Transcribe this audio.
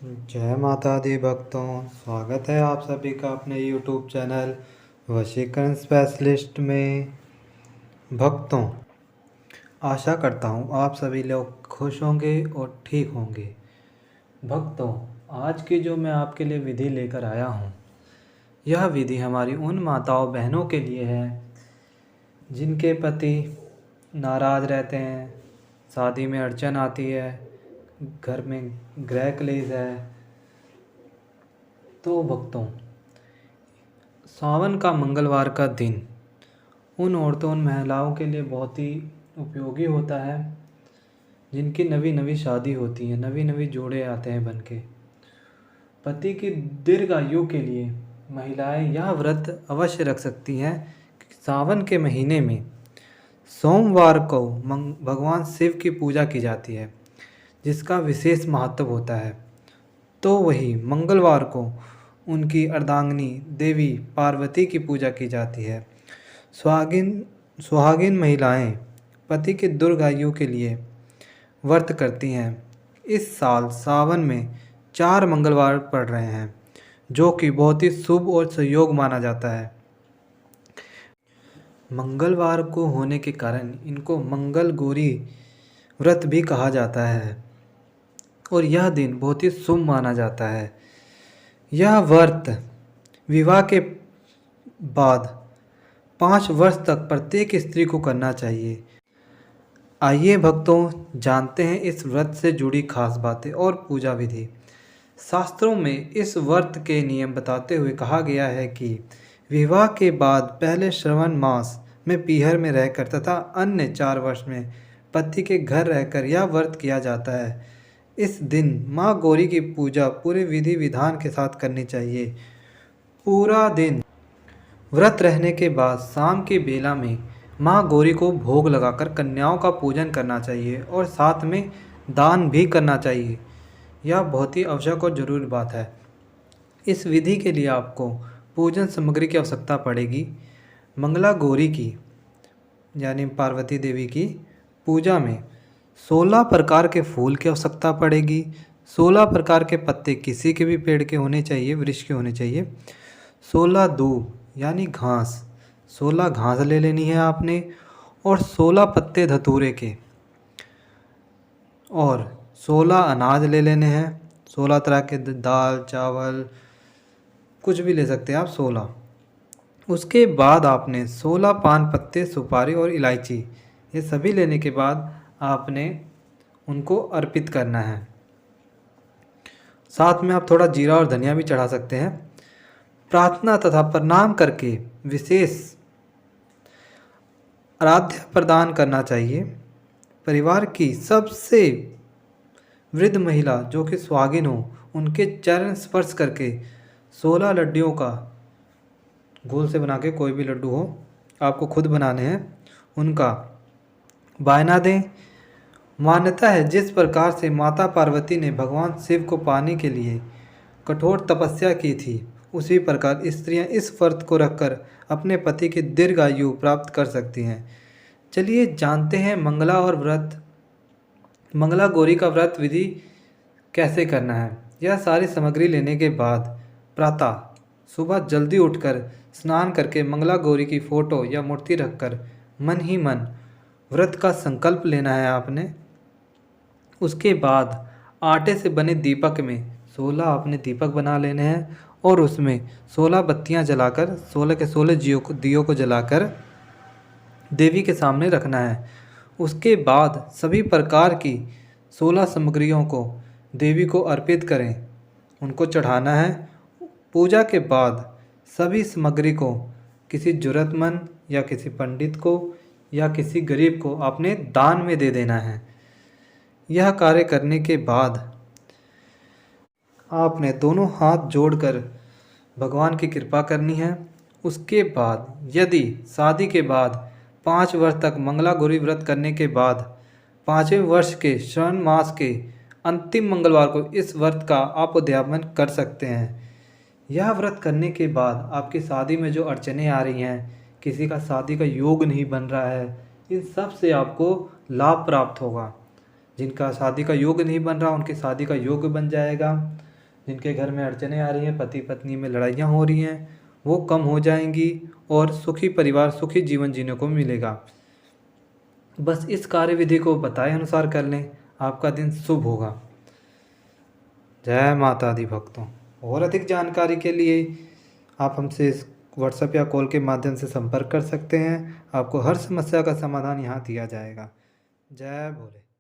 जय माता दी भक्तों, स्वागत है आप सभी का अपने YouTube चैनल वशीकरण स्पेशलिस्ट में। भक्तों, आशा करता हूँ आप सभी लोग खुश होंगे और ठीक होंगे। भक्तों, आज की जो मैं आपके लिए विधि लेकर आया हूँ, यह विधि हमारी उन माताओं बहनों के लिए है जिनके पति नाराज़ रहते हैं, शादी में अड़चन आती है, घर में गृह क्लेश है। तो भक्तों, सावन का मंगलवार का दिन उन औरतों उन महिलाओं के लिए बहुत ही उपयोगी होता है जिनकी नवी नवी शादी होती है, नवी नवी जोड़े आते हैं बन के। पति की दीर्घ आयु के लिए महिलाएं यह व्रत अवश्य रख सकती हैं कि सावन के महीने में सोमवार को भगवान शिव की पूजा की जाती है, जिसका विशेष महत्व होता है। तो वही मंगलवार को उनकी अर्धांगिनी देवी पार्वती की पूजा की जाती है। सुहागिन महिलाएं पति के दीर्घायु के लिए व्रत करती हैं। इस साल सावन में 4 मंगलवार पड़ रहे हैं, जो कि बहुत ही शुभ और संयोग माना जाता है। मंगलवार को होने के कारण इनको मंगल गौरी व्रत भी कहा जाता है और यह दिन बहुत ही शुभ माना जाता है। यह व्रत विवाह के बाद 5 वर्ष तक प्रत्येक स्त्री को करना चाहिए। आइए भक्तों, जानते हैं इस व्रत से जुड़ी खास बातें और पूजा विधि। शास्त्रों में इस व्रत के नियम बताते हुए कहा गया है कि विवाह के बाद पहले श्रवण मास में पीहर में रहकर तथा अन्य 4 वर्ष में पति के घर रहकर यह व्रत किया जाता है। इस दिन माँ गौरी की पूजा पूरे विधि विधान के साथ करनी चाहिए। पूरा दिन व्रत रहने के बाद शाम की बेला में माँ गौरी को भोग लगाकर कन्याओं का पूजन करना चाहिए और साथ में दान भी करना चाहिए। यह बहुत ही आवश्यक और ज़रूरी बात है। इस विधि के लिए आपको पूजन सामग्री की आवश्यकता पड़ेगी। मंगला गौरी की यानी पार्वती देवी की पूजा में 16 प्रकार के फूल की आवश्यकता पड़ेगी। 16 प्रकार के पत्ते किसी के भी पेड़ के होने चाहिए, वृक्ष के होने चाहिए। 16 दूब यानी घास, 16 घास ले लेनी है आपने और 16 पत्ते धतूरे के और 16 अनाज ले लेने हैं। 16 तरह के दाल चावल कुछ भी ले सकते हैं आप, 16। उसके बाद आपने 16 पान पत्ते, सुपारी और इलायची, ये सभी लेने के बाद आपने उनको अर्पित करना है। साथ में आप थोड़ा जीरा और धनिया भी चढ़ा सकते हैं। प्रार्थना तथा प्रणाम करके विशेष आराध्य प्रदान करना चाहिए। परिवार की सबसे वृद्ध महिला जो कि सुहागिन हो, उनके चरण स्पर्श करके 16 लड्डुओं का गोल से बना के, कोई भी लड्डू हो, आपको खुद बनाने हैं, उनका बायना दें। मान्यता है जिस प्रकार से माता पार्वती ने भगवान शिव को पाने के लिए कठोर तपस्या की थी, उसी प्रकार स्त्रियां इस व्रत को रखकर अपने पति की दीर्घ आयु प्राप्त कर सकती हैं। चलिए जानते हैं मंगला गौरी का व्रत विधि कैसे करना है। यह सारी सामग्री लेने के बाद प्रातः सुबह जल्दी उठकर स्नान करके मंगला गौरी की फ़ोटो या मूर्ति रखकर मन ही मन व्रत का संकल्प लेना है आपने। उसके बाद आटे से बने दीपक में 16 आपने दीपक बना लेने हैं और उसमें 16 बत्तियां जलाकर 16 के 16 दियों को जलाकर देवी के सामने रखना है। उसके बाद सभी प्रकार की 16 सामग्रियों को देवी को अर्पित करें, उनको चढ़ाना है। पूजा के बाद सभी सामग्री को किसी ज़रूरतमंद या किसी पंडित को या किसी गरीब को आपने दान में दे देना है। यह कार्य करने के बाद आपने दोनों हाथ जोड़कर भगवान की कृपा करनी है। उसके बाद यदि शादी के बाद 5 वर्ष तक मंगला गौरी व्रत करने के बाद 5वें वर्ष के श्रावण मास के अंतिम मंगलवार को इस व्रत का आप उद्यापन कर सकते हैं। यह व्रत करने के बाद आपकी शादी में जो अड़चनें आ रही हैं, किसी का शादी का योग नहीं बन रहा है, इन सब से आपको लाभ प्राप्त होगा। जिनका शादी का योग नहीं बन रहा, उनकी शादी का योग बन जाएगा। जिनके घर में अड़चनें आ रही हैं, पति पत्नी में लड़ाइयाँ हो रही हैं, वो कम हो जाएंगी और सुखी परिवार, सुखी जीवन जीने को मिलेगा। बस इस कार्यविधि को बताए अनुसार कर लें, आपका दिन शुभ होगा। जय माता दी भक्तों। और अधिक जानकारी के लिए आप हमसे व्हाट्सएप या कॉल के माध्यम से संपर्क कर सकते हैं। आपको हर समस्या का समाधान यहाँ दिया जाएगा। जय भोले।